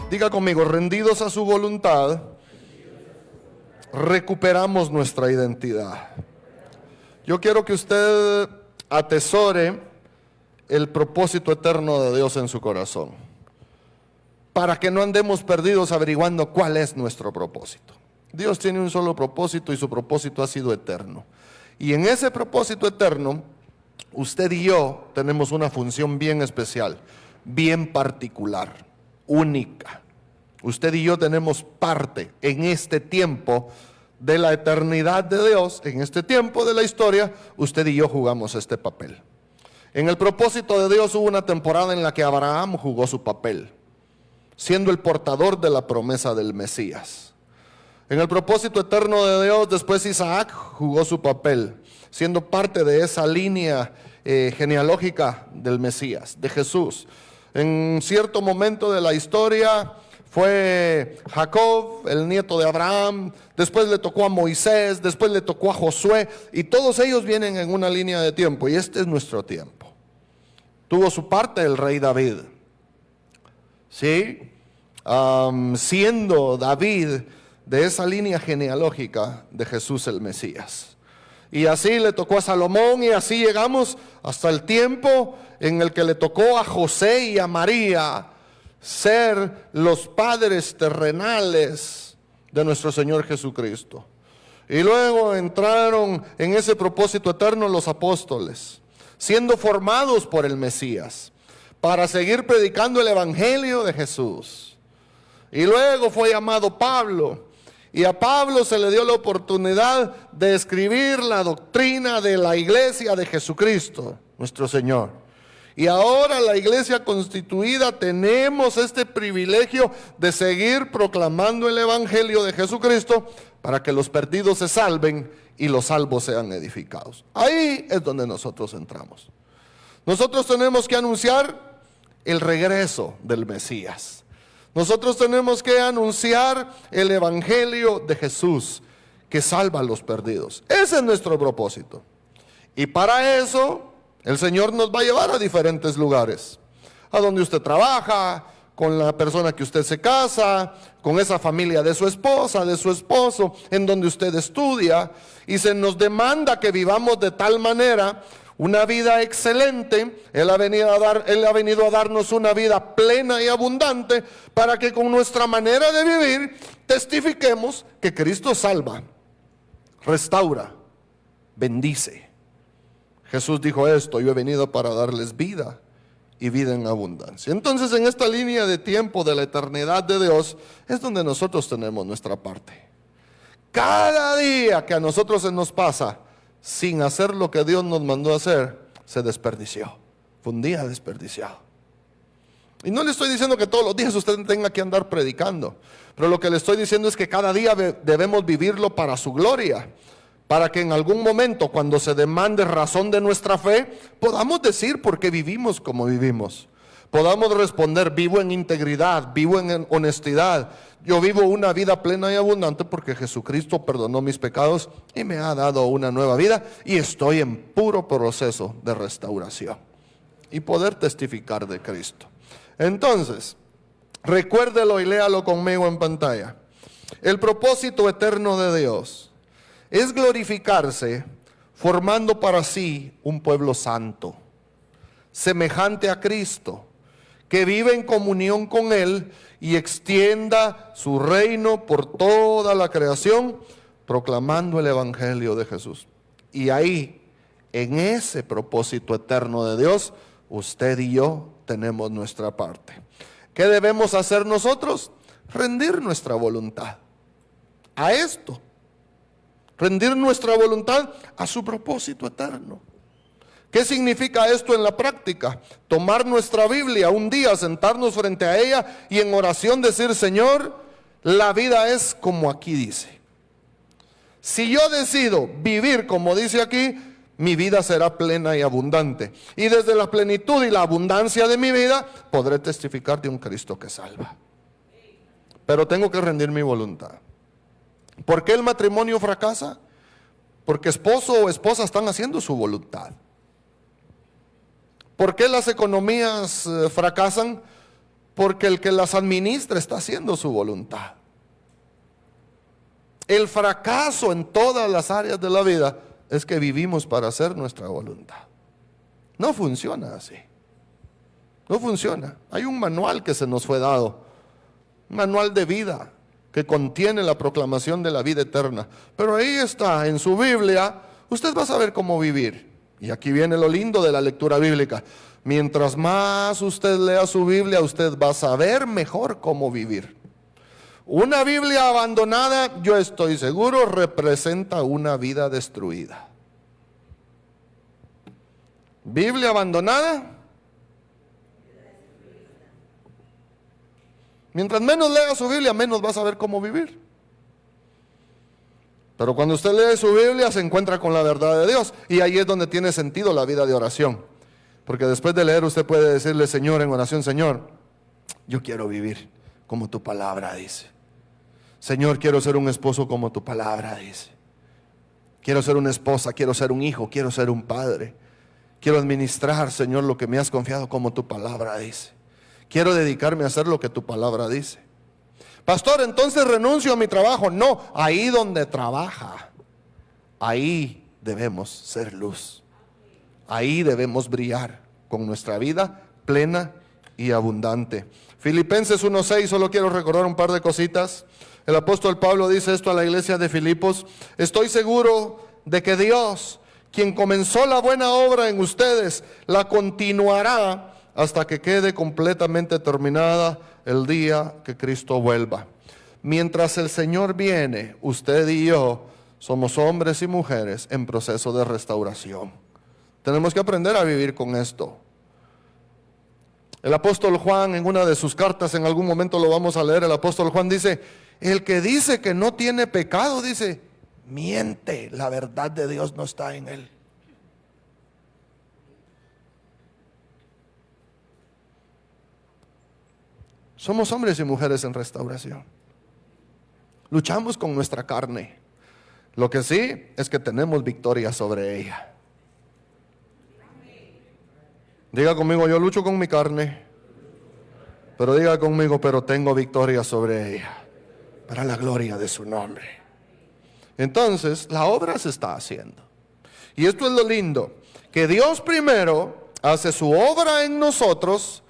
Diga conmigo, rendidos a su voluntad, recuperamos nuestra identidad. Yo quiero que usted atesore el propósito eterno de Dios en su corazón, para que no andemos perdidos averiguando cuál es nuestro propósito. Dios tiene un solo propósito y su propósito ha sido eterno. Y en ese propósito eterno, usted y yo tenemos una función bien especial, bien particular, única. Usted y yo tenemos parte en este tiempo de la eternidad de Dios, en este tiempo de la historia, usted y yo jugamos este papel. En el propósito de Dios hubo una temporada en la que Abraham jugó su papel, siendo el portador de la promesa del Mesías. En el propósito eterno de Dios, después Isaac jugó su papel, siendo parte de esa línea genealógica del Mesías, de Jesús. En cierto momento de la historia fue Jacob, el nieto de Abraham, después le tocó a Moisés, después le tocó a Josué, y todos ellos vienen en una línea de tiempo, y este es nuestro tiempo. Tuvo su parte el rey David, ¿sí? Siendo David de esa línea genealógica de Jesús el Mesías. Y así le tocó a Salomón, y así llegamos hasta el tiempo en el que le tocó a José y a María ser los padres terrenales de nuestro Señor Jesucristo. Y luego entraron en ese propósito eterno los apóstoles, siendo formados por el Mesías, para seguir predicando el Evangelio de Jesús. Y luego fue llamado Pablo, y a Pablo se le dio la oportunidad de escribir la doctrina de la iglesia de Jesucristo, nuestro Señor. Y ahora la iglesia constituida tenemos este privilegio de seguir proclamando el Evangelio de Jesucristo para que los perdidos se salven y los salvos sean edificados. Ahí es donde nosotros entramos. Nosotros tenemos que anunciar el regreso del Mesías. Nosotros tenemos que anunciar el Evangelio de Jesús que salva a los perdidos. Ese es nuestro propósito. Y para eso el Señor nos va a llevar a diferentes lugares, a donde usted trabaja, con la persona que usted se casa, con esa familia de su esposa, de su esposo, en donde usted estudia, y se nos demanda que vivamos de tal manera una vida excelente. Él ha venido a darnos una vida plena y abundante para que con nuestra manera de vivir testifiquemos que Cristo salva, restaura, bendice. Jesús dijo esto: yo he venido para darles vida y vida en abundancia. Entonces, en esta línea de tiempo de la eternidad de Dios es donde nosotros tenemos nuestra parte. Cada día que a nosotros se nos pasa sin hacer lo que Dios nos mandó a hacer, se desperdició. Fue un día desperdiciado. Y no le estoy diciendo que todos los días usted tenga que andar predicando, pero lo que le estoy diciendo es que cada día debemos vivirlo para su gloria, para que en algún momento, cuando se demande razón de nuestra fe, podamos decir por qué vivimos como vivimos. Podamos responder: vivo en integridad, vivo en honestidad. Yo vivo una vida plena y abundante porque Jesucristo perdonó mis pecados y me ha dado una nueva vida, y estoy en puro proceso de restauración. Y poder testificar de Cristo. Entonces, recuérdelo y léalo conmigo en pantalla. El propósito eterno de Dios es glorificarse formando para sí un pueblo santo, semejante a Cristo, que vive en comunión con Él y extienda su reino por toda la creación, proclamando el Evangelio de Jesús. Y ahí, en ese propósito eterno de Dios, usted y yo tenemos nuestra parte. ¿Qué debemos hacer nosotros? Rendir nuestra voluntad a esto. Rendir nuestra voluntad a su propósito eterno. ¿Qué significa esto en la práctica? Tomar nuestra Biblia un día, sentarnos frente a ella y en oración decir: Señor, la vida es como aquí dice. Si yo decido vivir como dice aquí, mi vida será plena y abundante. Y desde la plenitud y la abundancia de mi vida, podré testificar de un Cristo que salva. Pero tengo que rendir mi voluntad. ¿Por qué el matrimonio fracasa? Porque esposo o esposa están haciendo su voluntad. ¿Por qué las economías fracasan? porque el que las administra está haciendo su voluntad. El fracaso en todas las áreas de la vida es que vivimos para hacer nuestra voluntad. No funciona así. No funciona. Hay un manual que se nos fue dado, un manual de vida que contiene la proclamación de la vida eterna. Pero ahí está, en su Biblia, usted va a saber cómo vivir. Y aquí viene lo lindo de la lectura bíblica. Mientras más usted lea su Biblia, usted va a saber mejor cómo vivir. Una Biblia abandonada, yo estoy seguro, representa una vida destruida. Biblia abandonada. Mientras menos lea su Biblia, menos va a saber cómo vivir. Pero cuando usted lee su Biblia, se encuentra con la verdad de Dios. Y ahí es donde tiene sentido la vida de oración. Porque después de leer, usted puede decirle, Señor, en oración, Señor, yo quiero vivir como tu palabra dice. Señor, quiero ser un esposo como tu palabra dice. Quiero ser una esposa, quiero ser un hijo, quiero ser un padre. Quiero administrar, Señor, lo que me has confiado como tu palabra dice. Quiero dedicarme a hacer lo que tu palabra dice. Pastor, entonces renuncio a mi trabajo. No, ahí donde trabaja, ahí debemos ser luz. Ahí debemos brillar con nuestra vida plena y abundante. Filipenses 1:6, solo quiero recordar un par de cositas. El apóstol Pablo dice esto a la iglesia de Filipos: estoy seguro de que Dios, quien comenzó la buena obra en ustedes, la continuará hasta que quede completamente terminada el día que Cristo vuelva. Mientras el Señor viene, usted y yo somos hombres y mujeres en proceso de restauración. Tenemos que aprender a vivir con esto. El apóstol Juan, en una de sus cartas, en algún momento lo vamos a leer, el apóstol Juan dice: el que dice que no tiene pecado, dice, miente, la verdad de Dios no está en él. Somos hombres y mujeres en restauración. Luchamos con nuestra carne. Lo que sí es que tenemos victoria sobre ella. Diga conmigo, yo lucho con mi carne. Pero diga conmigo, pero tengo victoria sobre ella, para la gloria de su nombre. Entonces, la obra se está haciendo. Y esto es lo lindo, que Dios primero hace su obra en nosotros,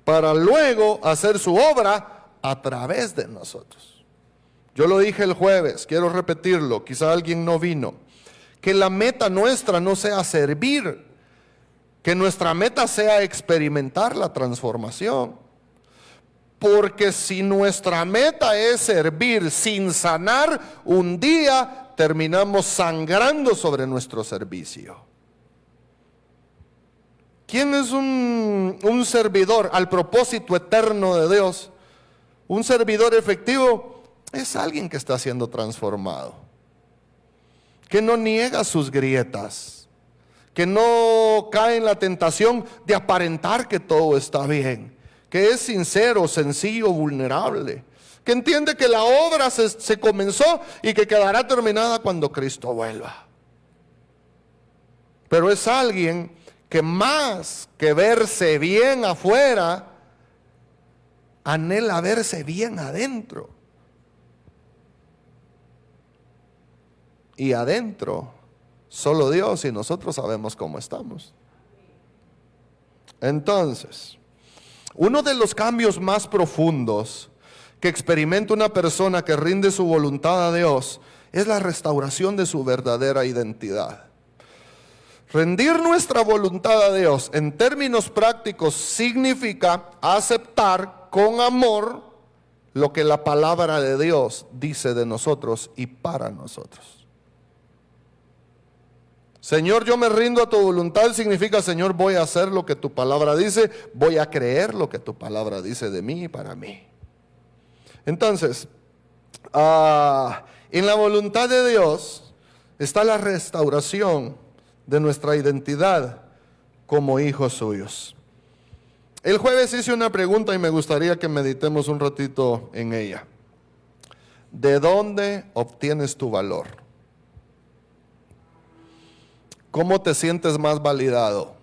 para luego hacer su obra a través de nosotros. Yo lo dije el jueves, quiero repetirlo, quizá alguien no vino. Que la meta nuestra no sea servir, que nuestra meta sea experimentar la transformación. Porque si nuestra meta es servir sin sanar, un día terminamos sangrando sobre nuestro servicio. ¿Quién es un servidor al propósito eterno de Dios? Un servidor efectivo es alguien que está siendo transformado, que no niega sus grietas, que no cae en la tentación de aparentar que todo está bien, que es sincero, sencillo, vulnerable, que entiende que la obra se comenzó y que quedará terminada cuando Cristo vuelva. Pero es alguien que más que verse bien afuera, anhela verse bien adentro. Y adentro, solo Dios y nosotros sabemos cómo estamos. Entonces, uno de los cambios más profundos que experimenta una persona que rinde su voluntad a Dios es la restauración de su verdadera identidad. Rendir nuestra voluntad a Dios en términos prácticos significa aceptar con amor lo que la palabra de Dios dice de nosotros y para nosotros. Señor, yo me rindo a tu voluntad significa, Señor, voy a hacer lo que tu palabra dice, voy a creer lo que tu palabra dice de mí y para mí. Entonces, en la voluntad de Dios está la restauración de nuestra identidad como hijos suyos. El jueves hice una pregunta y me gustaría que meditemos un ratito en ella. ¿De dónde obtienes tu valor? ¿Cómo te sientes más validado?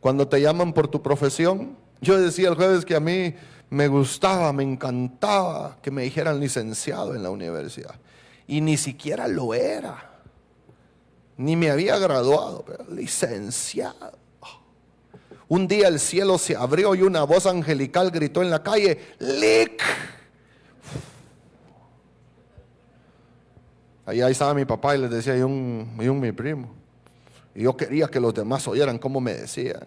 ¿Cuando te llaman por tu profesión? Yo decía el jueves que a mí me gustaba, me encantaba que me dijeran licenciado en la universidad. Y ni siquiera lo era. Ni me había graduado, pero licenciado. Un día el cielo se abrió y una voz angelical gritó en la calle: ¡Lic! Ahí estaba mi papá y les decía, y mi primo. Y yo quería que los demás oyeran cómo me decían.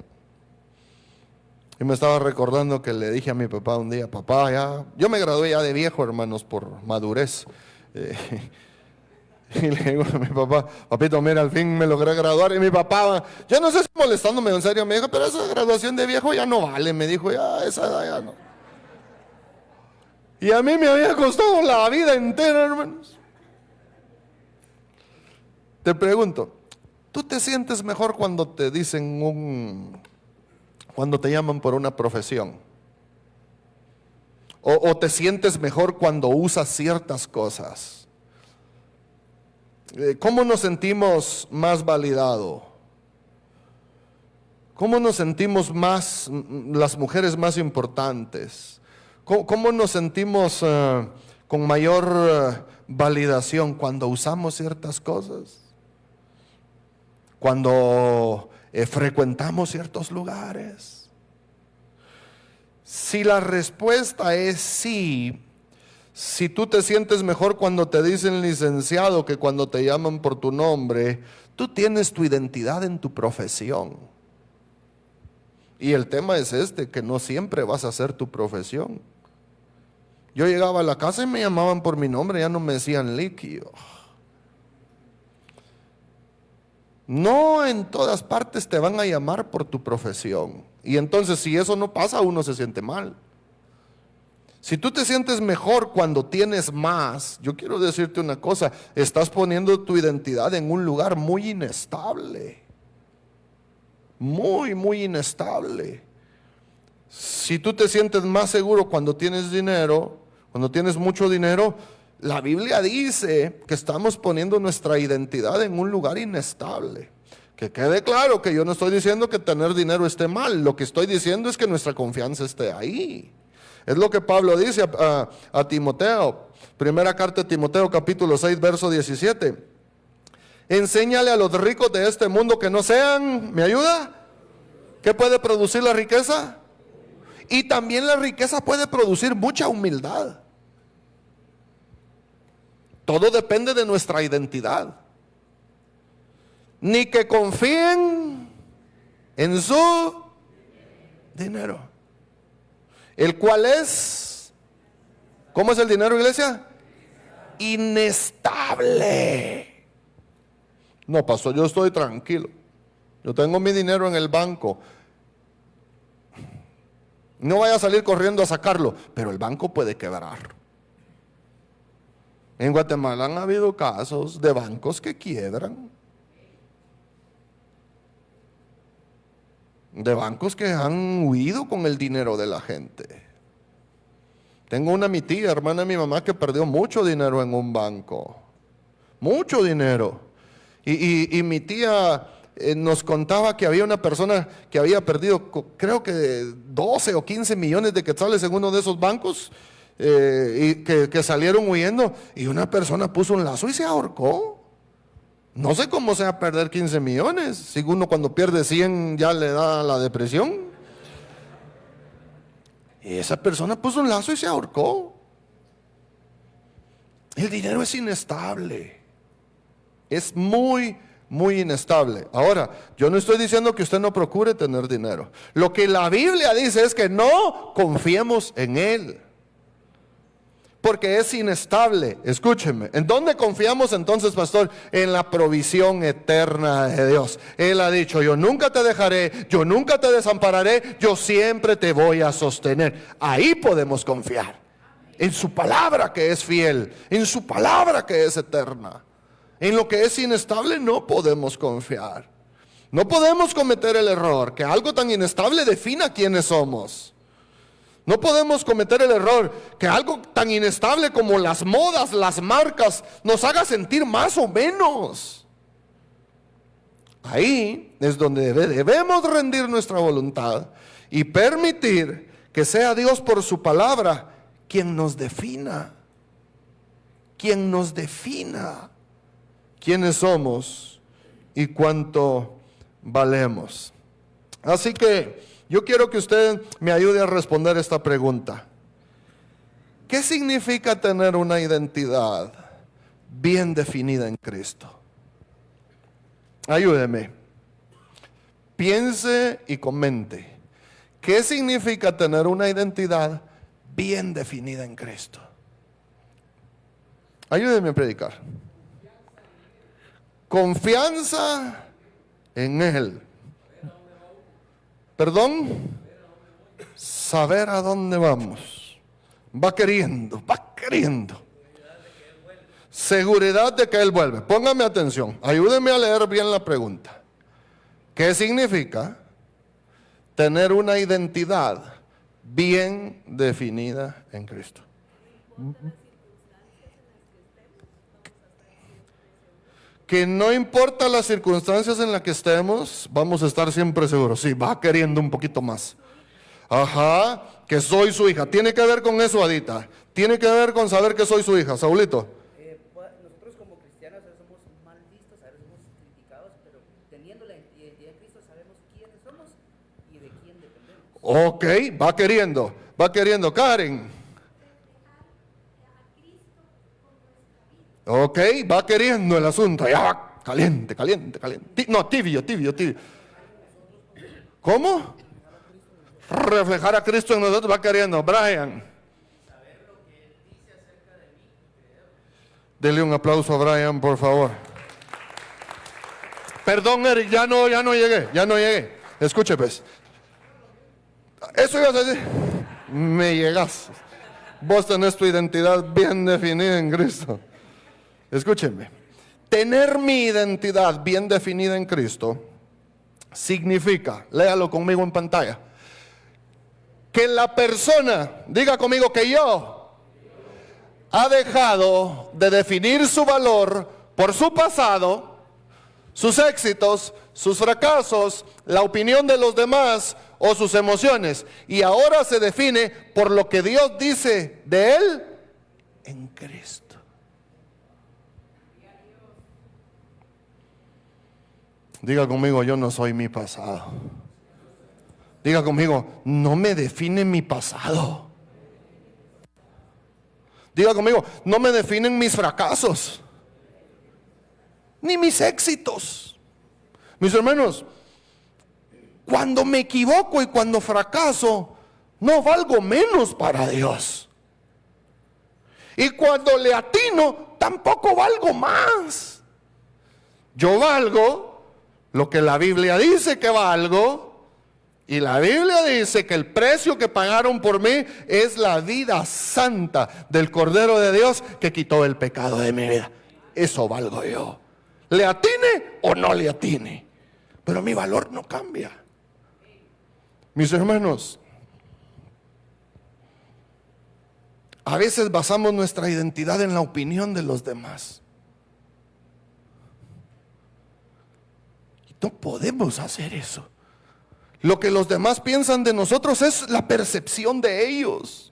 Y me estaba recordando que le dije a mi papá un día: papá, ya, yo me gradué ya de viejo, hermanos, por madurez. Y le digo a mi papá: papito, mira, al fin me logré graduar. Y mi papá, yo no sé si molestándome en serio, me dijo: pero esa graduación de viejo ya no vale. Me dijo: ya, esa edad ya no. Y a mí me había costado la vida entera, hermanos. Te pregunto, ¿tú te sientes mejor cuando te dicen cuando te llaman por una profesión? ¿O te sientes mejor cuando usas ciertas cosas? ¿Cómo nos sentimos más validados? ¿Cómo nos sentimos más, las mujeres más importantes? ¿Cómo nos sentimos con mayor validación cuando usamos ciertas cosas? Cuando frecuentamos ciertos lugares. Si la respuesta es sí, si tú te sientes mejor cuando te dicen licenciado que cuando te llaman por tu nombre, tú tienes tu identidad en tu profesión. Y el tema es que no siempre vas a hacer tu profesión. Yo llegaba a la casa y me llamaban por mi nombre, ya no me decían líquido. No en todas partes te van a llamar por tu profesión. Y entonces si eso no pasa, uno se siente mal. Si tú te sientes mejor cuando tienes más, yo quiero decirte una cosa: estás poniendo tu identidad en un lugar muy inestable. Muy, muy inestable. Si tú te sientes más seguro cuando tienes dinero, cuando tienes mucho dinero, la Biblia dice que estamos poniendo nuestra identidad en un lugar inestable. Que quede claro que yo no estoy diciendo que tener dinero esté mal. Lo que estoy diciendo es que nuestra confianza esté ahí. Es lo que Pablo dice a Timoteo. Primera carta de Timoteo, capítulo 6, verso 17. Enséñale a los ricos de este mundo que no sean, ¿me ayuda? ¿Qué puede producir la riqueza? Y también la riqueza puede producir mucha humildad. Todo depende de nuestra identidad. Ni que confíen en su dinero, el cual es, ¿cómo es el dinero, iglesia? Inestable. No, pastor, yo estoy tranquilo. Yo tengo mi dinero en el banco. No vaya a salir corriendo a sacarlo, pero el banco puede quebrar. En Guatemala han habido casos de bancos que quiebran. De bancos que han huido con el dinero de la gente. Tengo mi tía, hermana de mi mamá, que perdió mucho dinero en un banco. Mucho dinero. Y mi tía nos contaba que había una persona que había perdido, creo que 12 o 15 millones de quetzales en uno de esos bancos, y que salieron huyendo, y una persona puso un lazo y se ahorcó. No sé cómo se va a perder 15 millones, si uno cuando pierde 100 ya le da la depresión. Y esa persona puso un lazo y se ahorcó. El dinero es inestable. Es muy, muy inestable. Ahora, yo no estoy diciendo que usted no procure tener dinero. Lo que la Biblia dice es que no confiemos en él, porque es inestable. Escúcheme, ¿en dónde confiamos entonces, pastor? En la provisión eterna de Dios. Él ha dicho: yo nunca te dejaré, yo nunca te desampararé, yo siempre te voy a sostener. Ahí podemos confiar, en su palabra que es fiel, en su palabra que es eterna. En lo que es inestable no podemos confiar. No podemos cometer el error que algo tan inestable defina quiénes somos. No podemos cometer el error que algo tan inestable como las modas, las marcas, nos haga sentir más o menos. Ahí es donde debemos rendir nuestra voluntad y permitir que sea Dios por su palabra quien nos defina. Quien nos defina quiénes somos y cuánto valemos. Así que yo quiero que usted me ayude a responder esta pregunta. ¿Qué significa tener una identidad bien definida en Cristo? Ayúdeme. Piense y comente. ¿Qué significa tener una identidad bien definida en Cristo? Ayúdeme a predicar. Confianza en Él. ¿Perdón? Saber a dónde vamos. Va queriendo. Seguridad de que Él vuelve. Póngame atención. Ayúdeme a leer bien la pregunta. ¿Qué significa tener una identidad bien definida en Cristo? Que no importa las circunstancias en las que estemos, vamos a estar siempre seguros. Sí, va queriendo un poquito más. Ajá, que soy su hija. Tiene que ver con eso, Adita. Tiene que ver con saber que soy su hija. Saulito. Nosotros como cristianos a veces somos mal vistos, a veces somos criticados, pero teniendo la identidad de Cristo sabemos quiénes somos y de quién dependemos. Ok, va queriendo. Karen. Ok, va queriendo el asunto. Ya va caliente. No, tibio. ¿Cómo? Reflejar a Cristo en nosotros, va queriendo. Brian. Dele un aplauso a Brian, por favor. Perdón, Eric, ya no llegué. Escuche, pues. Eso ibas a decir. Me llegas. Vos tenés tu identidad bien definida en Cristo. Escúchenme. Tener mi identidad bien definida en Cristo significa, léalo conmigo en pantalla, que la persona, diga conmigo que yo, ha dejado de definir su valor por su pasado, sus éxitos, sus fracasos, la opinión de los demás o sus emociones, y ahora se define por lo que Dios dice de él en Cristo. Diga conmigo, yo no soy mi pasado. Diga conmigo, no me define mi pasado. Diga conmigo, no me definen mis fracasos, ni mis éxitos. Mis hermanos, cuando me equivoco y cuando fracaso, no valgo menos para Dios. Y cuando le atino, tampoco valgo más. Yo valgo lo que la Biblia dice que valgo, y la Biblia dice que el precio que pagaron por mí es la vida santa del Cordero de Dios que quitó el pecado de mi vida. Eso valgo yo. ¿Le atine o no le atine? Pero mi valor no cambia. Mis hermanos, a veces basamos nuestra identidad en la opinión de los demás. No podemos hacer eso. Lo que los demás piensan de nosotros es la percepción de ellos.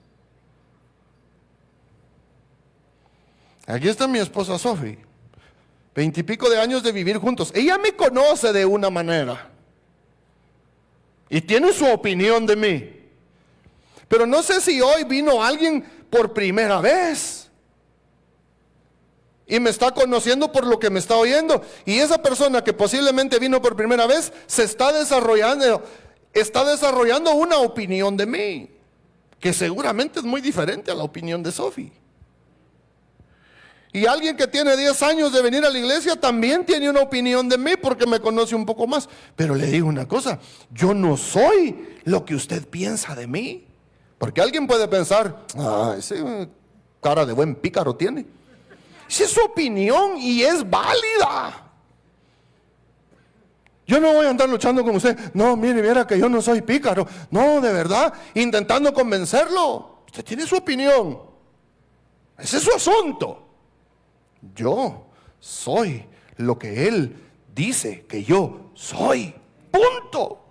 Aquí está mi esposa Sophie, 20 y pico de años de vivir juntos. Ella me conoce de una manera y tiene su opinión de mí. Pero no sé si hoy vino alguien por primera vez y me está conociendo por lo que me está oyendo, y esa persona que posiblemente vino por primera vez está desarrollando una opinión de mí que seguramente es muy diferente a la opinión de Sophie. Y alguien que tiene 10 años de venir a la iglesia también tiene una opinión de mí porque me conoce un poco más. Pero le digo una cosa, yo no soy lo que usted piensa de mí. Porque alguien puede pensar, ese cara de buen pícaro tiene. Esa es su opinión y es válida. Yo no voy a andar luchando con usted. No, mire, viera que yo no soy pícaro. No, de verdad, intentando convencerlo. Usted tiene su opinión. Ese es su asunto. Yo soy lo que Él dice que yo soy. Punto.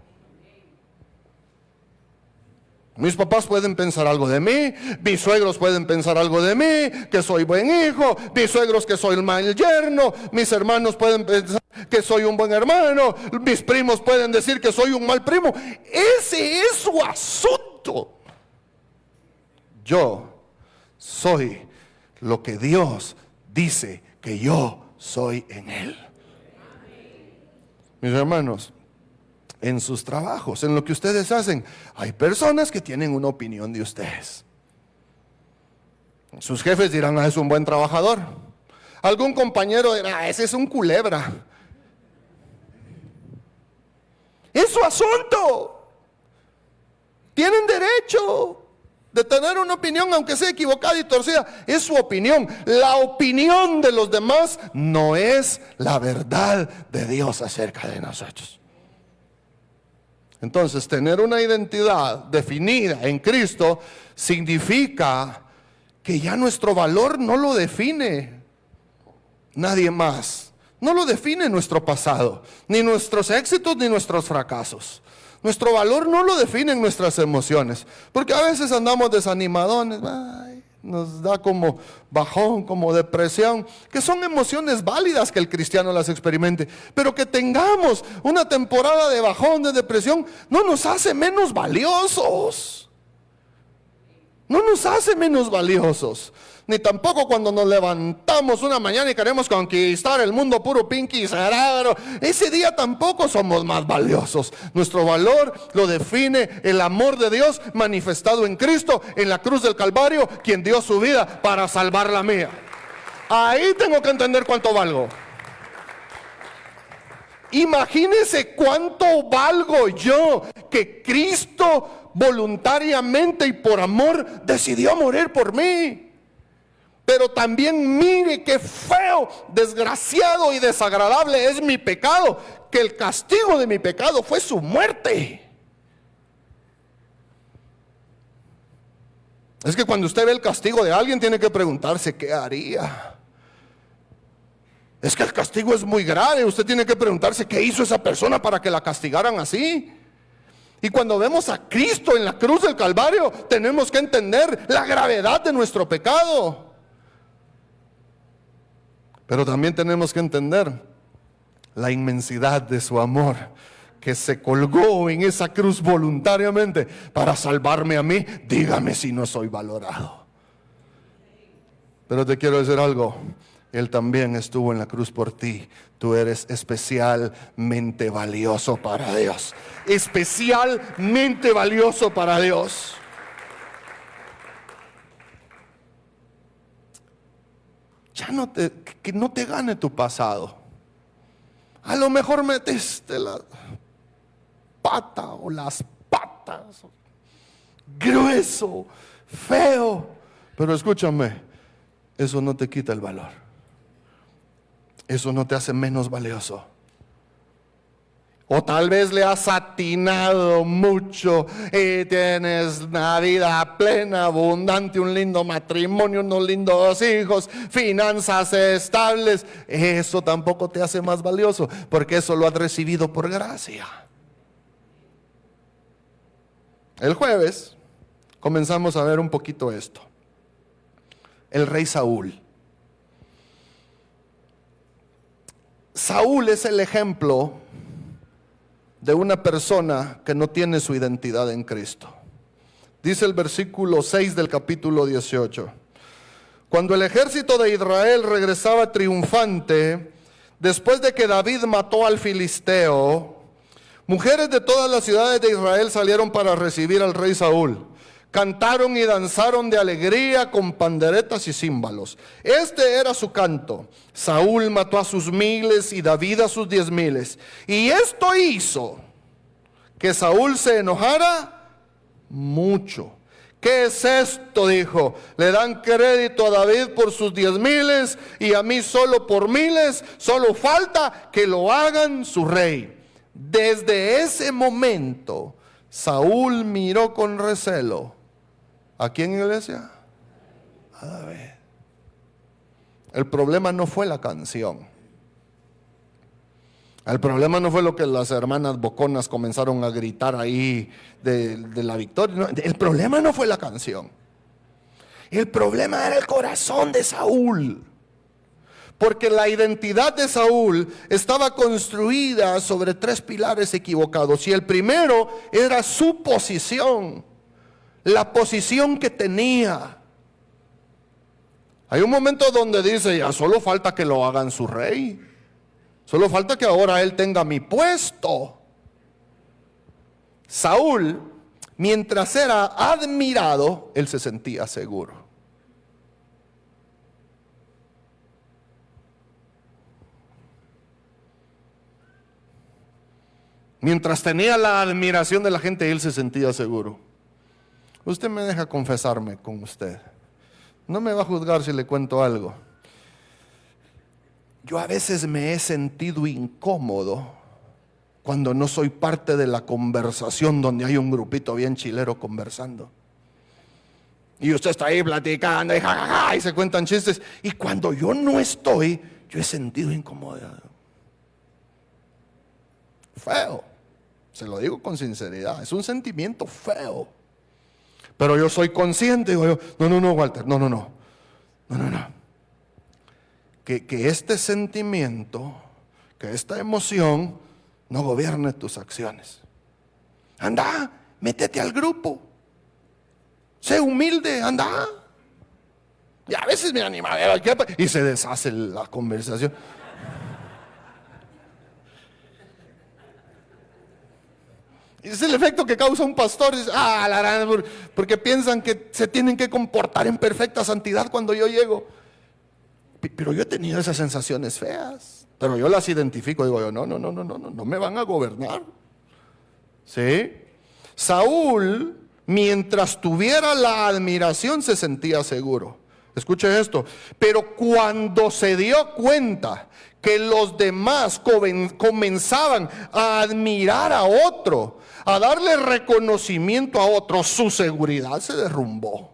Mis papás pueden pensar algo de mí, mis suegros pueden pensar algo de mí, que soy buen hijo, mis suegros que soy el mal yerno, mis hermanos pueden pensar que soy un buen hermano, mis primos pueden decir que soy un mal primo. Ese es su asunto. Yo soy lo que Dios dice que yo soy en Él. Mis hermanos, en sus trabajos, en lo que ustedes hacen, hay personas que tienen una opinión de ustedes. Sus jefes dirán, es un buen trabajador. Algún compañero dirá, ese es un culebra. Es su asunto. Tienen derecho de tener una opinión, aunque sea equivocada y torcida. Es su opinión. La opinión de los demás no es la verdad de Dios acerca de nosotros. Entonces, tener una identidad definida en Cristo significa que ya nuestro valor no lo define nadie más. No lo define nuestro pasado, ni nuestros éxitos, ni nuestros fracasos. Nuestro valor no lo definen nuestras emociones, porque a veces andamos desanimadones, nos da como bajón, como depresión, que son emociones válidas que el cristiano las experimente, pero que tengamos una temporada de bajón, de depresión, no nos hace menos valiosos. No nos hace menos valiosos. Ni tampoco cuando nos levantamos una mañana y queremos conquistar el mundo puro pinky cerebro. Ese día tampoco somos más valiosos. Nuestro valor lo define el amor de Dios manifestado en Cristo, en la cruz del Calvario, quien dio su vida para salvar la mía. Ahí tengo que entender cuánto valgo. Imagínense cuánto valgo yo, que Cristo voluntariamente y por amor decidió morir por mí. Pero también mire qué feo, desgraciado y desagradable es mi pecado, que el castigo de mi pecado fue su muerte. Es que cuando usted ve el castigo de alguien tiene que preguntarse qué haría. Es que el castigo es muy grave, usted tiene que preguntarse qué hizo esa persona para que la castigaran así. Y cuando vemos a Cristo en la cruz del Calvario, tenemos que entender la gravedad de nuestro pecado. Pero también tenemos que entender la inmensidad de su amor, que se colgó en esa cruz voluntariamente para salvarme a mí. Dígame si no soy valorado. Pero te quiero decir algo, Él también estuvo en la cruz por ti. Tú eres especialmente valioso para Dios. Especialmente valioso para Dios. Ya que no te gane tu pasado. A lo mejor metiste la pata o las patas, grueso, feo, pero escúchame, eso no te quita el valor. Eso no te hace menos valioso. O tal vez le has atinado mucho y tienes una vida plena, abundante, un lindo matrimonio, unos lindos hijos, finanzas estables. Eso tampoco te hace más valioso, porque eso lo has recibido por gracia. El jueves comenzamos a ver un poquito esto. El rey Saúl. Saúl es el ejemplo de una persona que no tiene su identidad en Cristo. Dice el versículo 6 del capítulo 18. Cuando el ejército de Israel regresaba triunfante, después de que David mató al filisteo, mujeres de todas las ciudades de Israel salieron para recibir al rey Saúl. Cantaron y danzaron de alegría con panderetas y címbalos. Este era su canto: Saúl mató a sus miles y David a sus 10,000. Y esto hizo que Saúl se enojara mucho. ¿Qué es esto?, dijo. Le dan crédito a David por sus 10,000 y a mí solo por 1,000. Solo falta que lo hagan su rey. Desde ese momento Saúl miró con recelo. ¿A quién, iglesia? A David. El problema no fue la canción. El problema no fue lo que las hermanas boconas comenzaron a gritar ahí de la victoria. No, el problema no fue la canción. El problema era el corazón de Saúl. Porque la identidad de Saúl estaba construida sobre 3 pilares equivocados. Y el primero era su posición, la posición que tenía. Hay un momento donde dice, ya solo falta que lo hagan su rey. Solo falta que ahora él tenga mi puesto. Saúl, mientras era admirado, él se sentía seguro. Mientras tenía la admiración de la gente, él se sentía seguro. Usted me deja confesarme con usted. No me va a juzgar si le cuento algo. Yo a veces me he sentido incómodo cuando no soy parte de la conversación donde hay un grupito bien chilero conversando. Y usted está ahí platicando y, jajaja, y se cuentan chistes. Y cuando yo no estoy, yo he sentido incomodidad. Feo. Se lo digo con sinceridad. Es un sentimiento feo. Pero yo soy consciente. Digo yo, no, Walter, no. Que este sentimiento, que esta emoción no gobierne tus acciones. Anda, métete al grupo. Sé humilde, anda. Y a veces me anima y se deshace la conversación. Es el efecto que causa un pastor. Dice, porque piensan que se tienen que comportar en perfecta santidad cuando yo llego. Pero yo he tenido esas sensaciones feas, pero yo las identifico. Digo yo, no me van a gobernar. ¿Sí? Saúl, mientras tuviera la admiración, se sentía seguro. Escuche esto. Pero cuando se dio cuenta que los demás comenzaban a admirar a otro, a darle reconocimiento a otro, su seguridad se derrumbó.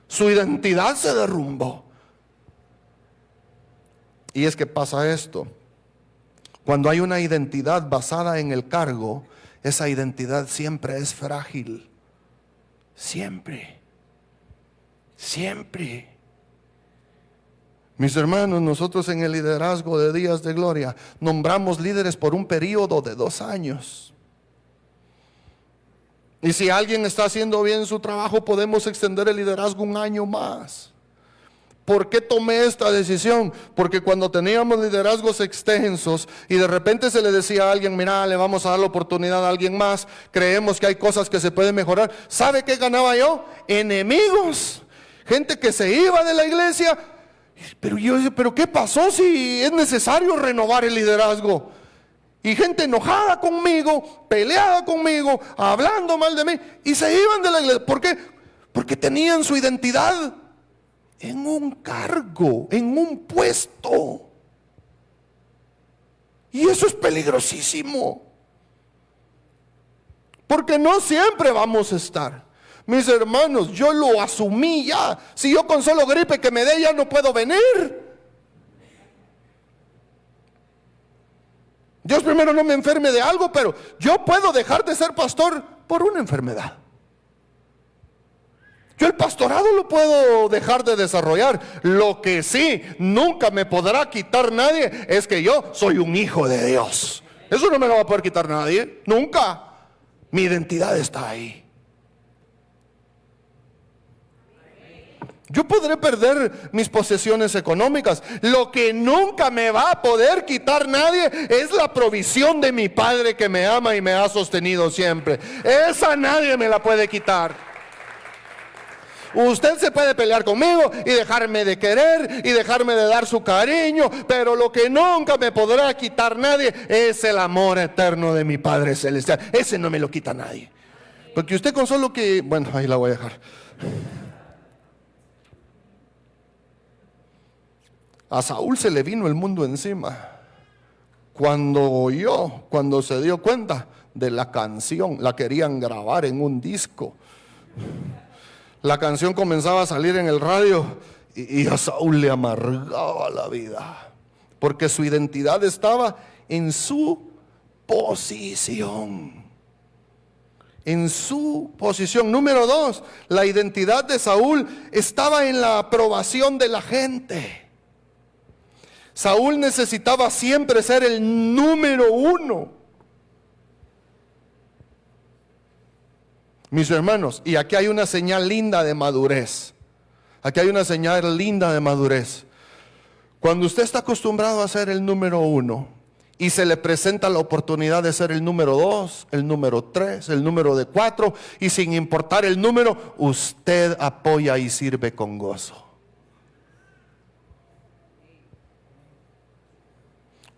Su identidad se derrumbó. Y es que pasa esto. Cuando hay una identidad basada en el cargo, esa identidad siempre es frágil. Siempre. Mis hermanos, nosotros en el liderazgo de Días de Gloria nombramos líderes por un periodo de 2 años. Y si alguien está haciendo bien su trabajo, podemos extender el liderazgo 1 año más. ¿Por qué tomé esta decisión? Porque cuando teníamos liderazgos extensos y de repente se le decía a alguien, mira, le vamos a dar la oportunidad a alguien más, creemos que hay cosas que se pueden mejorar. ¿Sabe qué ganaba yo? Enemigos. Gente que se iba de la iglesia. Pero yo decía, ¿pero qué pasó si es necesario renovar el liderazgo? Y gente enojada conmigo, peleada conmigo, hablando mal de mí, y se iban de la iglesia. ¿Por qué? Porque tenían su identidad en un cargo, en un puesto. Y eso es peligrosísimo. Porque no siempre vamos a estar. Mis hermanos, yo lo asumí ya. Si yo con solo gripe que me dé ya no puedo venir. Dios primero no me enferme de algo, pero yo puedo dejar de ser pastor por una enfermedad. Yo el pastorado lo puedo dejar de desarrollar. Lo que sí nunca me podrá quitar nadie es que yo soy un hijo de Dios. Eso no me lo va a poder quitar nadie, nunca. Mi identidad está ahí. Yo podré perder mis posesiones económicas. Lo que nunca me va a poder quitar nadie es la provisión de mi Padre que me ama y me ha sostenido siempre. Esa nadie me la puede quitar. Usted se puede pelear conmigo y dejarme de querer y dejarme de dar su cariño, pero lo que nunca me podrá quitar nadie es el amor eterno de mi Padre Celestial. Ese no me lo quita nadie. Porque usted con solo que... Bueno, ahí la voy a dejar. A Saúl se le vino el mundo encima cuando se dio cuenta de la canción. La querían grabar en un disco. La canción comenzaba a salir en el radio y a Saúl le amargaba la vida, porque su identidad estaba en su posición. En su posición. Número 2, la identidad de Saúl estaba en la aprobación de la gente. Saúl necesitaba siempre ser el número 1. Mis hermanos, y aquí hay una señal linda de madurez. Aquí hay una señal linda de madurez. Cuando usted está acostumbrado a ser el número 1 y se le presenta la oportunidad de ser el número 2, el número 3, el número de 4, y sin importar el número, usted apoya y sirve con gozo.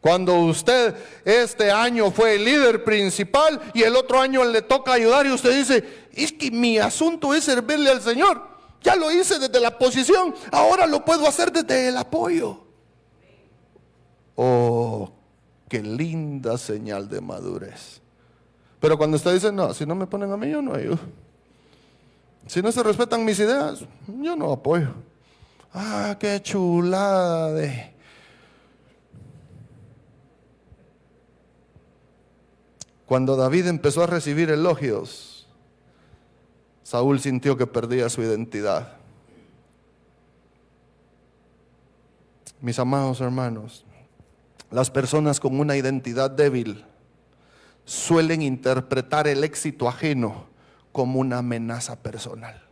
Cuando usted este año fue el líder principal y el otro año le toca ayudar y usted dice, es que mi asunto es servirle al Señor. Ya lo hice desde la posición, ahora lo puedo hacer desde el apoyo. Oh, qué linda señal de madurez. Pero cuando usted dice, no, si no me ponen a mí, yo no ayudo. Si no se respetan mis ideas, yo no apoyo. Ah, qué chulada de... Cuando David empezó a recibir elogios, Saúl sintió que perdía su identidad. Mis amados hermanos, las personas con una identidad débil suelen interpretar el éxito ajeno como una amenaza personal.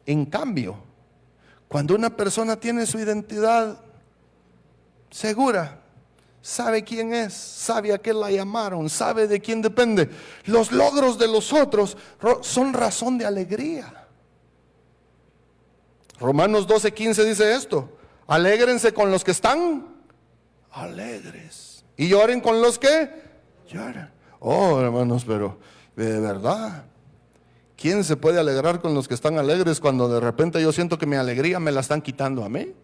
En cambio, cuando una persona tiene su identidad segura, sabe quién es, sabe a qué la llamaron, sabe de quién depende, los logros de los otros son razón de alegría. Romanos 12:15 dice esto: alégrense con los que están alegres y lloren con los que lloran. Oh, hermanos, pero de verdad, ¿quién se puede alegrar con los que están alegres cuando de repente yo siento que mi alegría me la están quitando a mí?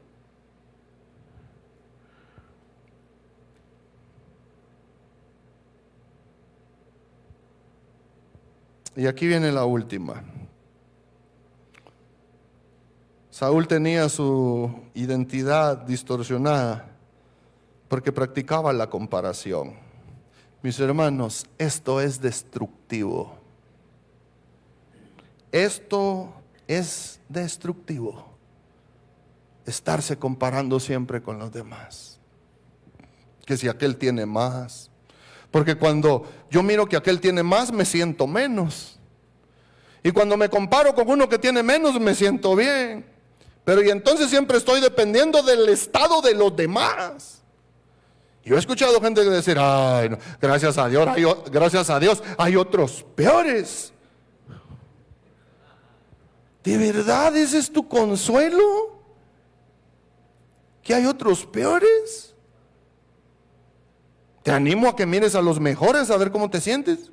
Y aquí viene la última. Saúl tenía su identidad distorsionada porque practicaba la comparación. Mis hermanos, esto es destructivo. Esto es destructivo. Estarse comparando siempre con los demás. Que si aquel tiene más. Porque cuando yo miro que aquel tiene más, me siento menos. Y cuando me comparo con uno que tiene menos, me siento bien. Pero y entonces siempre estoy dependiendo del estado de los demás. Yo he escuchado gente decir, ay, no, gracias a Dios, hay otros peores. ¿De verdad ese es tu consuelo? ¿Que hay otros peores? Te animo a que mires a los mejores a ver cómo te sientes.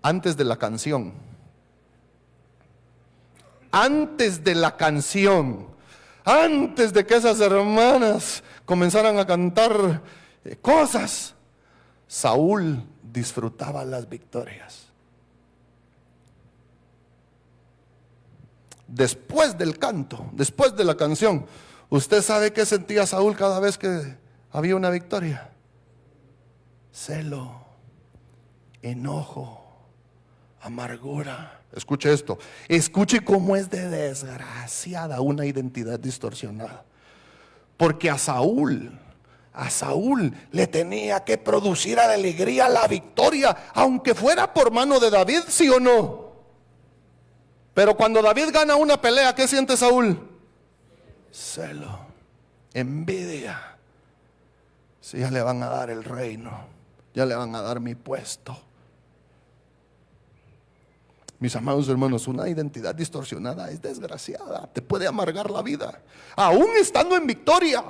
Antes de la canción, antes de que esas hermanas comenzaran a cantar cosas, Saúl disfrutaba las victorias. Después del canto, después de la canción, ¿usted sabe qué sentía Saúl cada vez que había una victoria? Celo, enojo, amargura. Escuche esto, escuche cómo es de desgraciada una identidad distorsionada. Porque a Saúl le tenía que producir alegría la victoria, aunque fuera por mano de David, ¿sí o no? Pero cuando David gana una pelea, ¿qué siente Saúl? Celo, envidia. Si ya le van a dar el reino, ya le van a dar mi puesto. Mis amados hermanos, una identidad distorsionada es desgraciada, te puede amargar la vida, aún estando en victoria.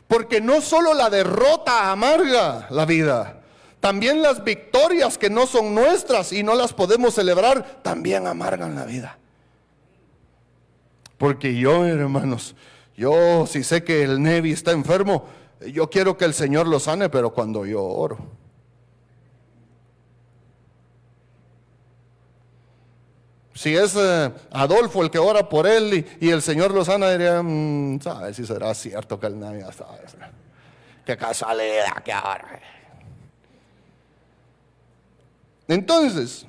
Porque no solo la derrota amarga la vida, también las victorias que no son nuestras y no las podemos celebrar, también amargan la vida. Porque yo, hermanos, yo si sé que el Nevi está enfermo, yo quiero que el Señor lo sane, pero cuando yo oro. Si es Adolfo el que ora por él y el Señor lo sana, diría, ¿sabes si será cierto que el Nevi está? Qué casualidad que ahora. Entonces,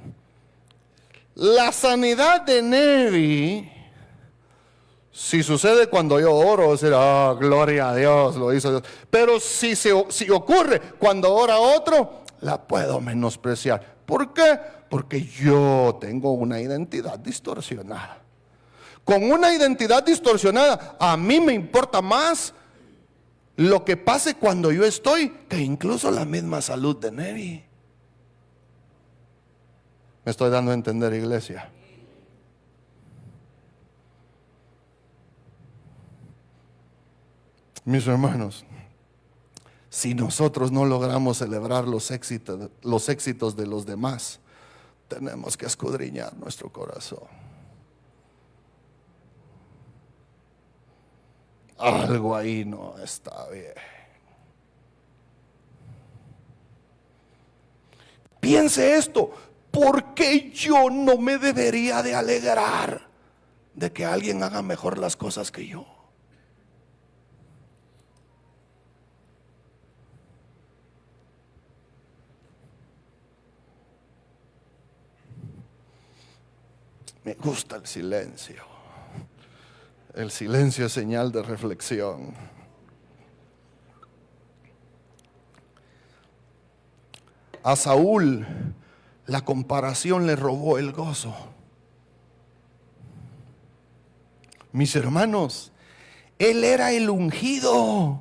la sanidad de Nevi, si sucede cuando yo oro, será gloria a Dios, lo hizo Dios. Pero si ocurre cuando ora otro, la puedo menospreciar. ¿Por qué? Porque yo tengo una identidad distorsionada. Con una identidad distorsionada, a mí me importa más lo que pase cuando yo estoy, que incluso la misma salud de Nevi. Me estoy dando a entender, iglesia. Mis hermanos, si nosotros no logramos celebrar los éxitos de los demás, tenemos que escudriñar nuestro corazón. Algo ahí no está bien. Piense esto, ¿por qué yo no me debería de alegrar de que alguien haga mejor las cosas que yo? Me gusta el silencio. El silencio es señal de reflexión. A Saúl la comparación le robó el gozo. Mis hermanos, él era el ungido.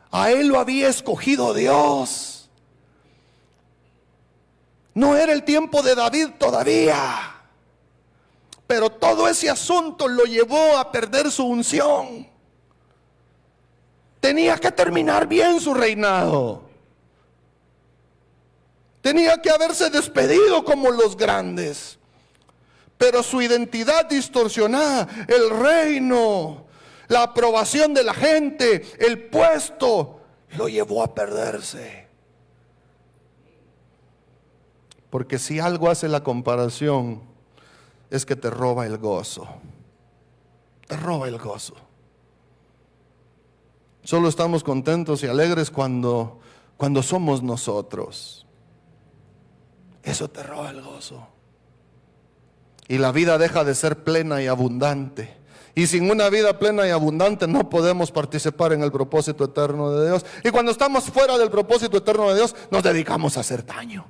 A él lo había escogido Dios. No era el tiempo de David todavía. Pero todo ese asunto lo llevó a perder su unción. Tenía que terminar bien su reinado. Tenía que haberse despedido como los grandes. Pero su identidad distorsionada, el reino, la aprobación de la gente, el puesto, lo llevó a perderse. Porque si algo hace la comparación, es que te roba el gozo. Te roba el gozo. Solo estamos contentos y alegres cuando somos nosotros. Eso te roba el gozo. Y la vida deja de ser plena y abundante. Y sin una vida plena y abundante no podemos participar en el propósito eterno de Dios. Y cuando estamos fuera del propósito eterno de Dios, nos dedicamos a hacer daño.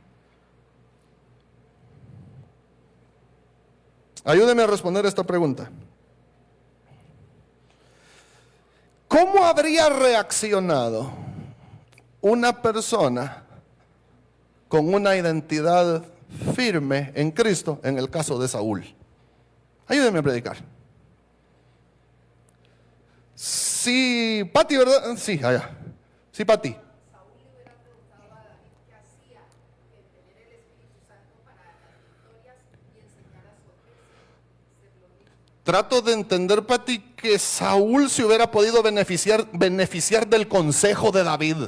Ayúdeme a responder esta pregunta. ¿Cómo habría reaccionado una persona con una identidad firme en Cristo en el caso de Saúl? Ayúdeme a predicar. Sí, Pati, ¿verdad? Sí, allá. Sí, Pati. Trato de entender, Pati, que Saúl se hubiera podido beneficiar del consejo de David.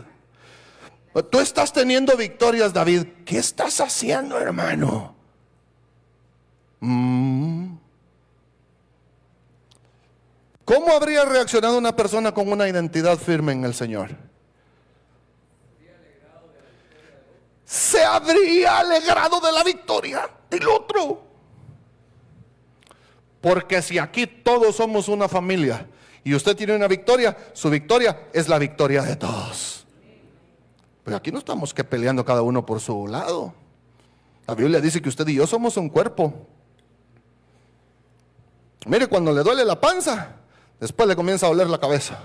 Tú estás teniendo victorias, David. ¿Qué estás haciendo, hermano? ¿Cómo habría reaccionado una persona con una identidad firme en el Señor? Se habría alegrado de la victoria del otro. Porque si aquí todos somos una familia y usted tiene una victoria, su victoria es la victoria de todos. Pero aquí no estamos que peleando cada uno por su lado. La Biblia dice que usted y yo somos un cuerpo. Mire, cuando le duele la panza, después le comienza a doler la cabeza.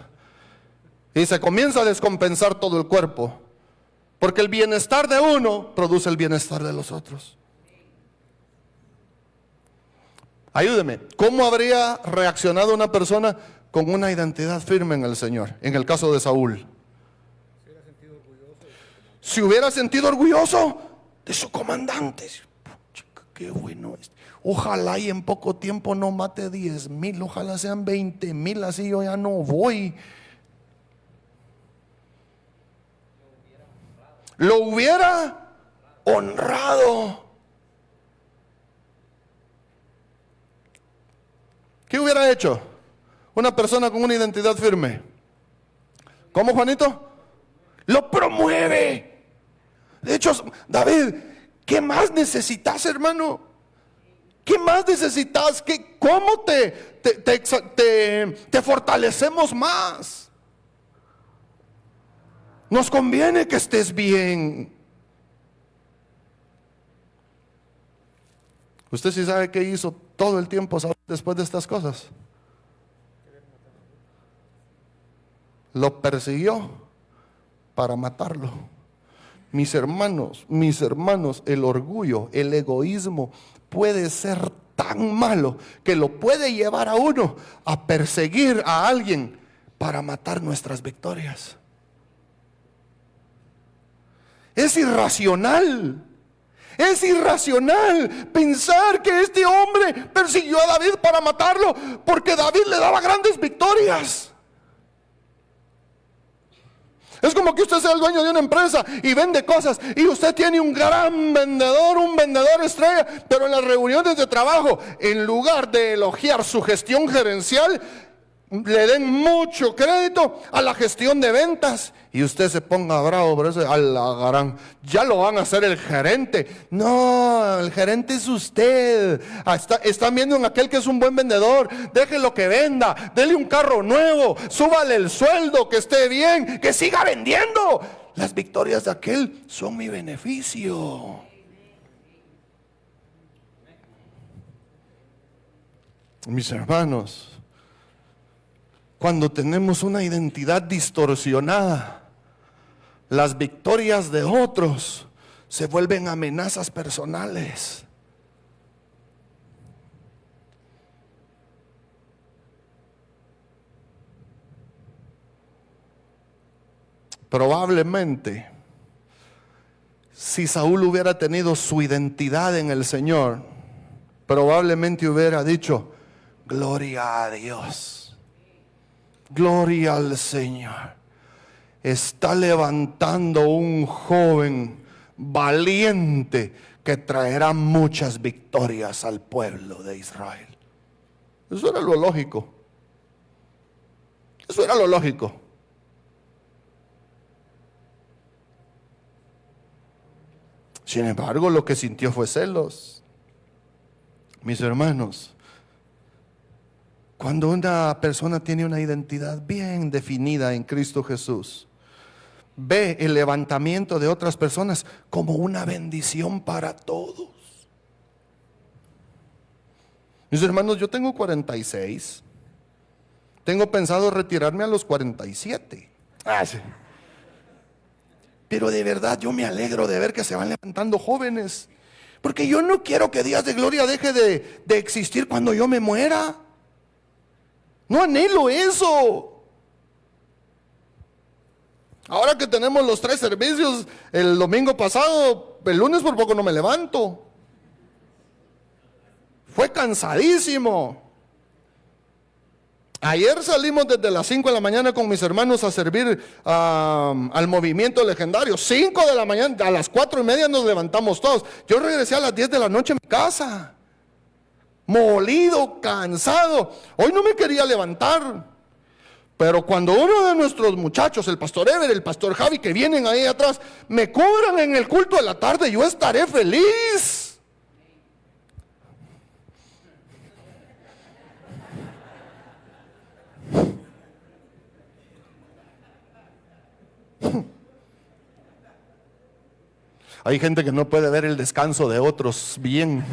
Y se comienza a descompensar todo el cuerpo. Porque el bienestar de uno produce el bienestar de los otros. Ayúdeme, ¿cómo habría reaccionado una persona con una identidad firme en el Señor? En el caso de Saúl. Si hubiera sentido orgulloso de su comandante. Qué bueno es. Ojalá y en poco tiempo no mate 10,000, ojalá sean 20,000, así yo ya no voy. Lo hubiera honrado. ¿Qué hubiera hecho una persona con una identidad firme? ¿Cómo, Juanito? Lo promueve. De hecho, David, ¿qué más necesitas, hermano? ¿Qué más necesitas? ¿Cómo te fortalecemos más? Nos conviene que estés bien. ¿Usted sí sabe qué hizo todo el tiempo después de estas cosas? Lo persiguió para matarlo. Mis hermanos, el orgullo, el egoísmo puede ser tan malo que lo puede llevar a uno a perseguir a alguien para matar nuestras victorias. Es irracional. Es irracional pensar que este hombre persiguió a David para matarlo porque David le daba grandes victorias. Es como que usted sea el dueño de una empresa y vende cosas y usted tiene un gran vendedor, un vendedor estrella, pero en las reuniones de trabajo, en lugar de elogiar su gestión gerencial, le den mucho crédito a la gestión de ventas y usted se ponga bravo por eso. Ya lo van a hacer el gerente. No, el gerente es usted. Están viendo en aquel que es un buen vendedor. Déjelo que venda, dele un carro nuevo, súbale el sueldo, que esté bien, que siga vendiendo. Las victorias de aquel son mi beneficio. Mis hermanos, cuando tenemos una identidad distorsionada, las victorias de otros se vuelven amenazas personales. Probablemente, si Saúl hubiera tenido su identidad en el Señor, probablemente hubiera dicho: gloria a Dios. Gloria al Señor. Está levantando un joven valiente que traerá muchas victorias al pueblo de Israel. Eso era lo lógico. Eso era lo lógico. Sin embargo, lo que sintió fue celos. Mis hermanos, cuando una persona tiene una identidad bien definida en Cristo Jesús, ve el levantamiento de otras personas como una bendición para todos. Mis hermanos, yo tengo 46. Tengo pensado retirarme a los 47. Sí. Pero de verdad yo me alegro de ver que se van levantando jóvenes, porque yo no quiero que Días de Gloria deje de existir cuando yo me muera. No anhelo eso. Ahora que tenemos los 3 servicios, el domingo pasado, el lunes por poco no me levanto. Fue cansadísimo. Ayer salimos desde las 5 de la mañana con mis hermanos a servir al movimiento legendario. 5 de la mañana, a las 4:30 nos levantamos todos. Yo regresé a las 10 de la noche a mi casa. Molido, cansado. Hoy no me quería levantar. Pero cuando uno de nuestros muchachos, el pastor Ever, el pastor Javi, que vienen ahí atrás, me cubran en el culto de la tarde, yo estaré feliz. Hay gente que no puede ver el descanso de otros bien.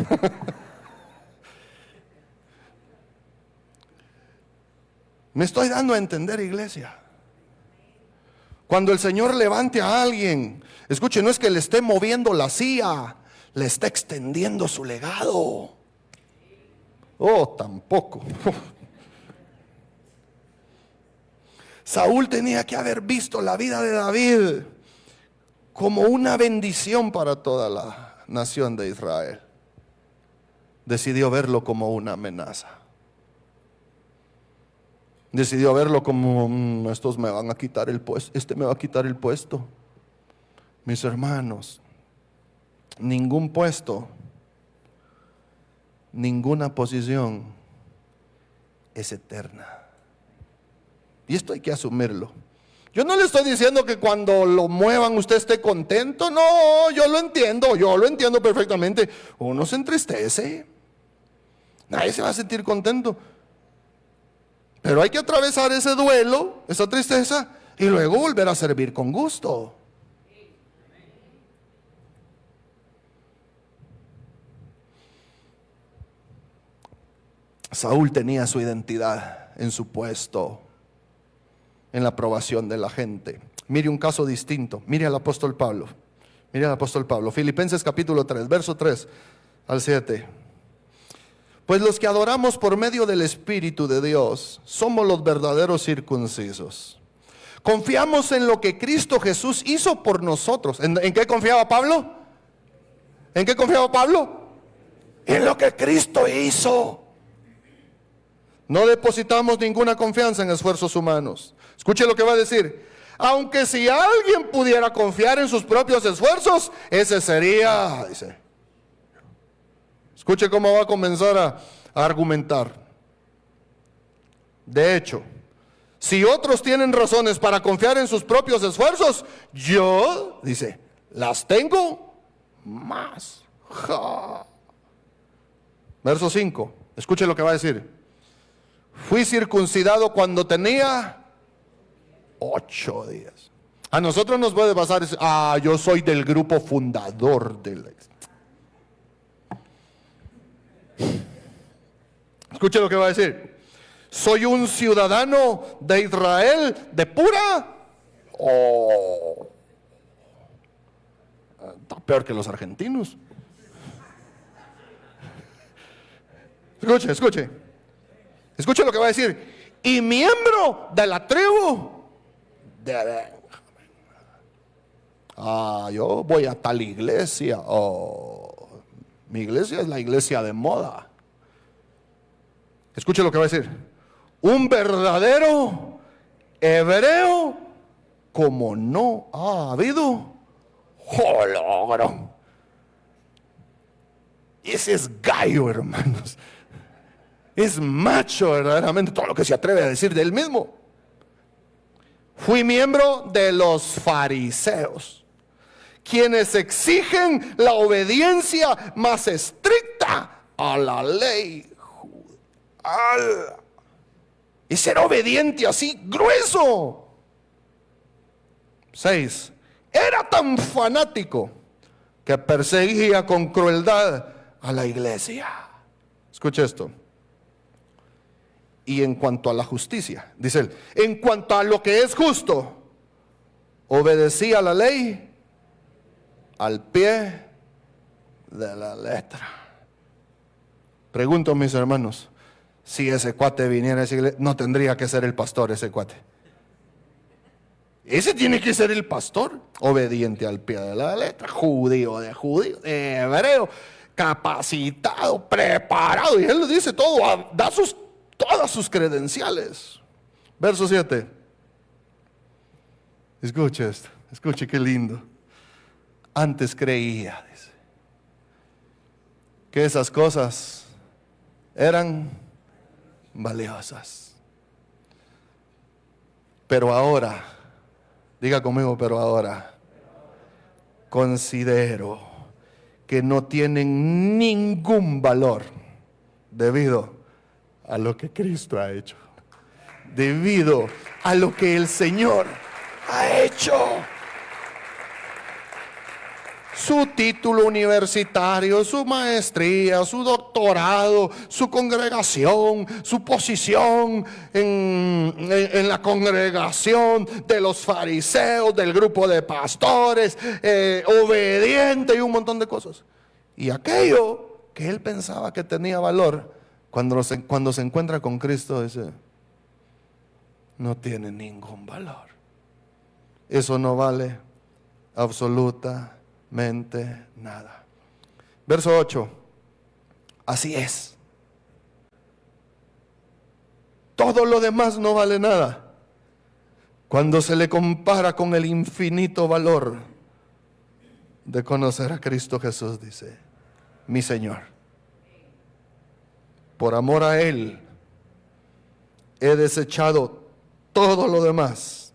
Me estoy dando a entender, iglesia. Cuando el Señor levante a alguien, escuche, no es que le esté moviendo la silla, le está extendiendo su legado. Oh, tampoco. Saúl tenía que haber visto la vida de David como una bendición para toda la nación de Israel. Decidió verlo como una amenaza. Decidió verlo como estos me van a quitar el puesto, este me va a quitar el puesto. Mis hermanos, ningún puesto, ninguna posición es eterna. Y esto hay que asumirlo. Yo no le estoy diciendo que cuando lo muevan usted esté contento. No, yo lo entiendo perfectamente. Uno se entristece. Nadie se va a sentir contento. Pero hay que atravesar ese duelo, esa tristeza, y luego volver a servir con gusto. Saúl tenía su identidad en su puesto, en la aprobación de la gente. Mire un caso distinto. Mire al apóstol Pablo. Filipenses capítulo 3, verso 3 al 7. Pues los que adoramos por medio del Espíritu de Dios somos los verdaderos circuncisos. Confiamos en lo que Cristo Jesús hizo por nosotros. ¿En qué confiaba Pablo? ¿En qué confiaba Pablo? En lo que Cristo hizo. No depositamos ninguna confianza en esfuerzos humanos. Escuche lo que va a decir. Aunque si alguien pudiera confiar en sus propios esfuerzos, ese sería, dice. Escuche cómo va a comenzar a argumentar. De hecho, si otros tienen razones para confiar en sus propios esfuerzos, yo, dice, las tengo más. Ja. Verso 5, escuche lo que va a decir. Fui circuncidado cuando tenía 8 días. A nosotros nos puede pasar, yo soy del grupo fundador de la... Escuche lo que va a decir. Soy un ciudadano de Israel de pura... Está peor que los argentinos. Escuche lo que va a decir. Y miembro de la tribu de Benjamín. Yo voy a tal iglesia. Mi iglesia es la iglesia de moda. Escuche lo que va a decir. Un verdadero hebreo como no ha habido holograma. Ese es gallo, hermanos. Es macho verdaderamente todo lo que se atreve a decir de él mismo. Fui miembro de los fariseos, quienes exigen la obediencia más estricta a la ley. Y ser obediente así, grueso. 6. Era tan fanático que perseguía con crueldad a la iglesia. Escuche esto. Y en cuanto a la justicia, dice él, en cuanto a lo que es justo, obedecía la ley al pie de la letra. Pregunto a mis hermanos, si ese cuate viniera a esa iglesia, no tendría que ser el pastor ese cuate. Ese tiene que ser el pastor, obediente al pie de la letra, judío, hebreo, capacitado, preparado. Y él lo dice todo, da todas sus credenciales. Verso 7. Escuche esto, escuche qué lindo. Antes creía, dice, que esas cosas eran valiosas. Pero ahora, diga conmigo, pero ahora, considero que no tienen ningún valor debido a lo que Cristo ha hecho, debido a lo que el Señor ha hecho. Su título universitario, su maestría, su doctorado, su congregación, su posición en la congregación de los fariseos, del grupo de pastores, obediente y un montón de cosas. Y aquello que él pensaba que tenía valor, cuando se encuentra con Cristo, dice, no tiene ningún valor. Eso no vale absolutamente nada. Verso 8. Así es. Todo lo demás no vale nada cuando se le compara con el infinito valor de conocer a Cristo Jesús, dice, mi Señor. Por amor a Él he desechado todo lo demás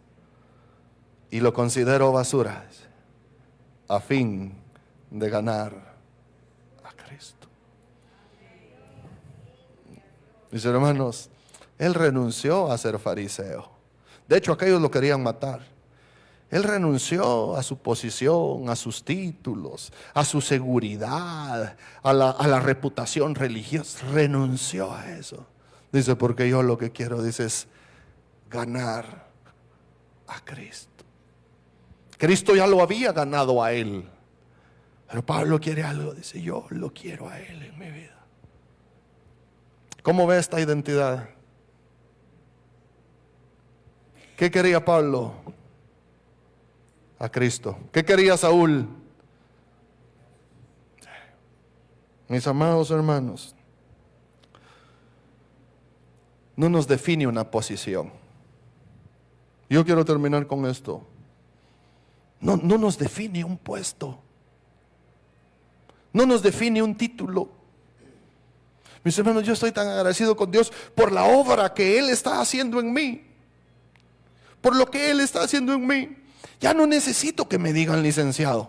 y lo considero basura a fin de ganar a Cristo. Mis hermanos, él renunció a ser fariseo. De hecho, aquellos lo querían matar. Él renunció a su posición, a sus títulos, a su seguridad, a la reputación religiosa. Renunció a eso. Dice, porque yo lo que quiero, dice, es ganar a Cristo. Cristo ya lo había ganado a él. Pero Pablo quiere algo, dice, yo lo quiero a él en mi vida. ¿Cómo ve esta identidad? ¿Qué quería Pablo? A Cristo. ¿Qué quería Saúl? Mis amados hermanos, no nos define una posición. Yo quiero terminar con esto. No nos define un puesto. No nos define un título. Mis hermanos, yo estoy tan agradecido con Dios por la obra que Él está haciendo en mí. Por lo que Él está haciendo en mí. Ya no necesito que me digan licenciado.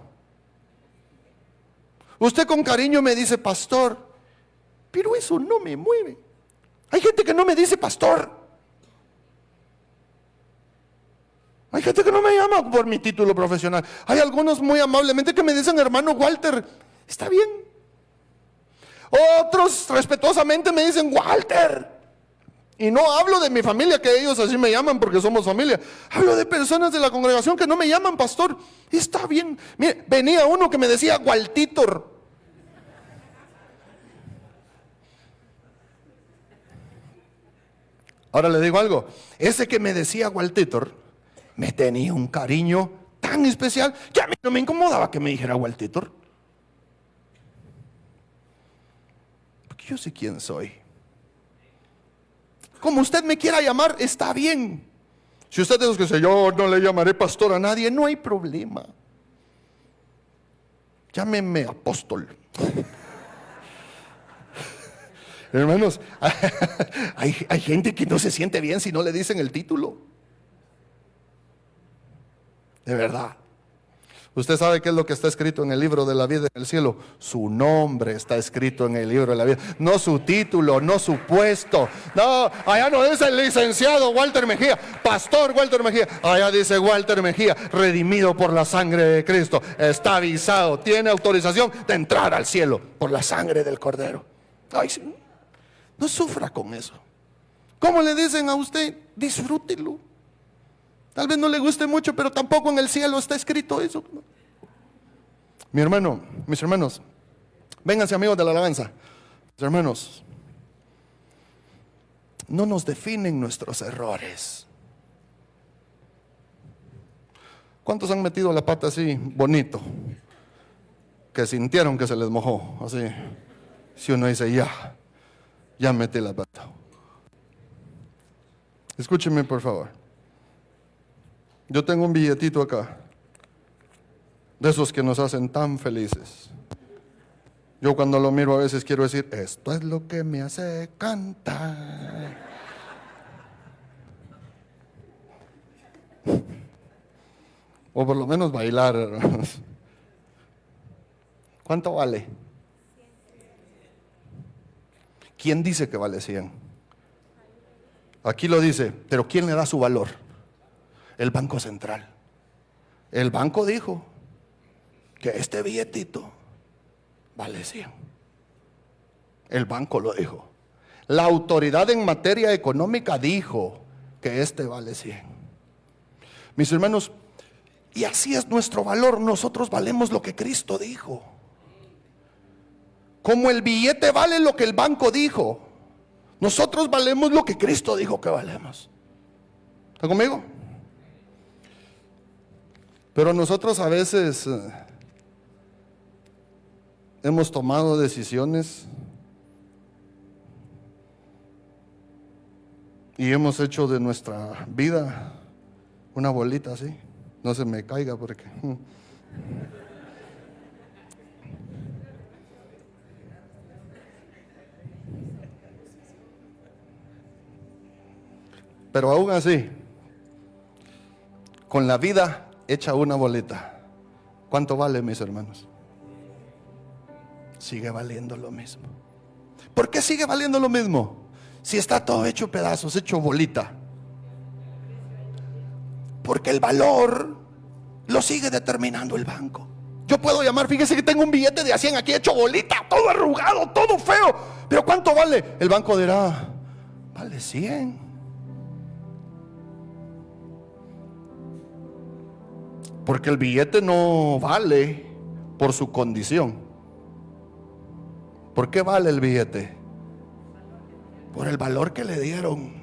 Usted con cariño me dice pastor, pero eso no me mueve. Hay gente que no me dice pastor. Hay gente que no me llama por mi título profesional. Hay algunos muy amablemente que me dicen hermano Walter. Está bien. Otros respetuosamente me dicen Walter. Y no hablo de mi familia, que ellos así me llaman porque somos familia. Hablo de personas de la congregación que no me llaman pastor. Está bien. Mire, venía uno que me decía Waltitor. Ahora le digo algo. Ese que me decía Waltitor me tenía un cariño tan especial que a mí no me incomodaba que me dijera Waltitor. Porque yo sé quién soy. Como usted me quiera llamar, está bien. Si usted es los que dice, yo no le llamaré pastor a nadie, no hay problema. Llámeme apóstol. Hermanos, hay gente que no se siente bien si no le dicen el título. De verdad. Usted sabe qué es lo que está escrito en el libro de la vida en el cielo. Su nombre está escrito en el libro de la vida. No su título, no su puesto. No, allá no dice el licenciado Walter Mejía, pastor Walter Mejía. Allá dice Walter Mejía, redimido por la sangre de Cristo. Está avisado, tiene autorización de entrar al cielo por la sangre del Cordero. Ay, no sufra con eso. ¿Cómo le dicen a usted? Disfrútelo. Tal vez no le guste mucho, pero tampoco en el cielo está escrito eso. Mi hermano, mis hermanos, vénganse amigos de la alabanza. Mis hermanos, no nos definen nuestros errores. ¿Cuántos han metido la pata así, bonito? Que sintieron que se les mojó, así. Si uno dice, ya metí la pata. Escúcheme por favor. Yo tengo un billetito acá, de esos que nos hacen tan felices. Yo cuando lo miro a veces quiero decir, esto es lo que me hace cantar. O por lo menos bailar, hermanos. ¿Cuánto vale? ¿Quién dice que vale 100? Aquí lo dice, pero ¿quién le da su valor? El Banco Central. El banco dijo que este billetito vale 100. El banco lo dijo. La autoridad en materia económica dijo que este vale 100. Mis hermanos, y así es nuestro valor. Nosotros valemos lo que Cristo dijo. Como el billete vale lo que el banco dijo, nosotros valemos lo que Cristo dijo que valemos. ¿Está conmigo? Pero nosotros a veces hemos tomado decisiones y hemos hecho de nuestra vida una bolita así. No se me caiga porque... Pero aún así, con la vida hecha una boleta, ¿cuánto vale, mis hermanos? Sigue valiendo lo mismo. ¿Por qué sigue valiendo lo mismo? Si está todo hecho pedazos, hecho bolita. Porque el valor lo sigue determinando el banco. Yo puedo llamar, fíjese que tengo un billete de a 100 aquí hecho bolita, todo arrugado, todo feo. Pero ¿cuánto vale? El banco dirá, vale 100. Porque el billete no vale por su condición. ¿Por qué vale el billete? Por el valor que le dieron.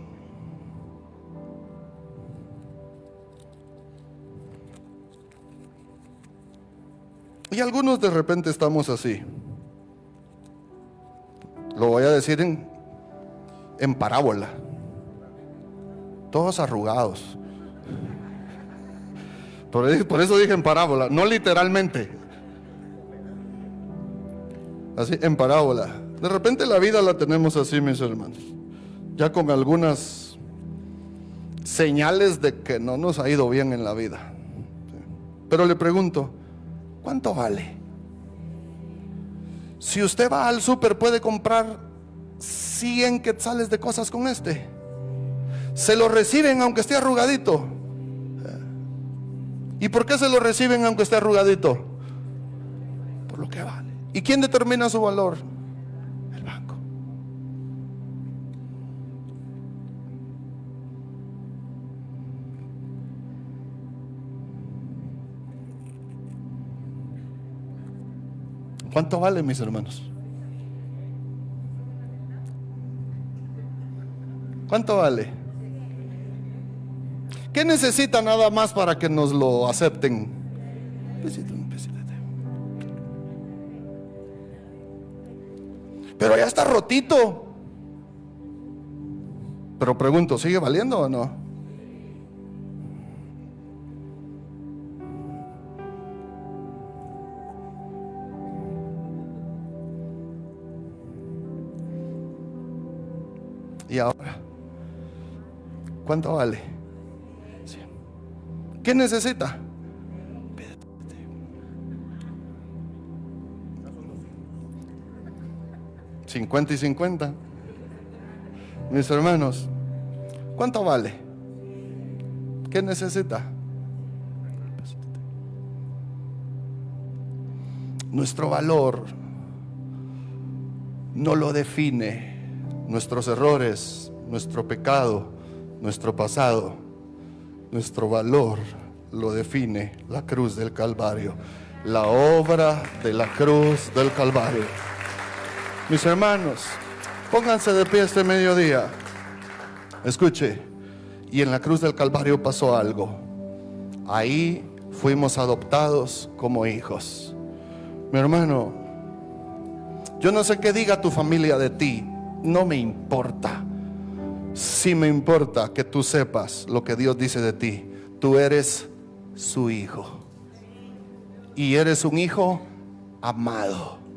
Y algunos de repente estamos así. Lo voy a decir en parábola. Todos arrugados. Por eso dije en parábola, no literalmente. Así, en parábola. De repente la vida la tenemos así, mis hermanos. Ya con algunas señales de que no nos ha ido bien en la vida. Pero le pregunto, ¿cuánto vale? Si usted va al súper puede comprar 100 quetzales de cosas con este. Se lo reciben aunque esté arrugadito. ¿Y por qué se lo reciben aunque esté arrugadito? Por lo que vale. ¿Y quién determina su valor? El banco. ¿Cuánto vale, mis hermanos? ¿Cuánto vale? ¿Qué necesita nada más para que nos lo acepten? Un pesito. Pero ya está rotito. Pero pregunto, ¿sigue valiendo o no? Y ahora, ¿cuánto vale? ¿Qué necesita? 50 y 50. Mis hermanos, ¿cuánto vale? ¿Qué necesita? Nuestro valor no lo define nuestros errores, nuestro pecado, nuestro pasado. Nuestro valor lo define la cruz del Calvario, la obra de la cruz del Calvario. Mis hermanos, pónganse de pie este mediodía. Escuche, y en la cruz del Calvario pasó algo. Ahí fuimos adoptados como hijos. Mi hermano, yo no sé qué diga tu familia de ti, no me importa. Sí me importa que tú sepas lo que Dios dice de ti. Tú eres su hijo. Y eres un hijo amado.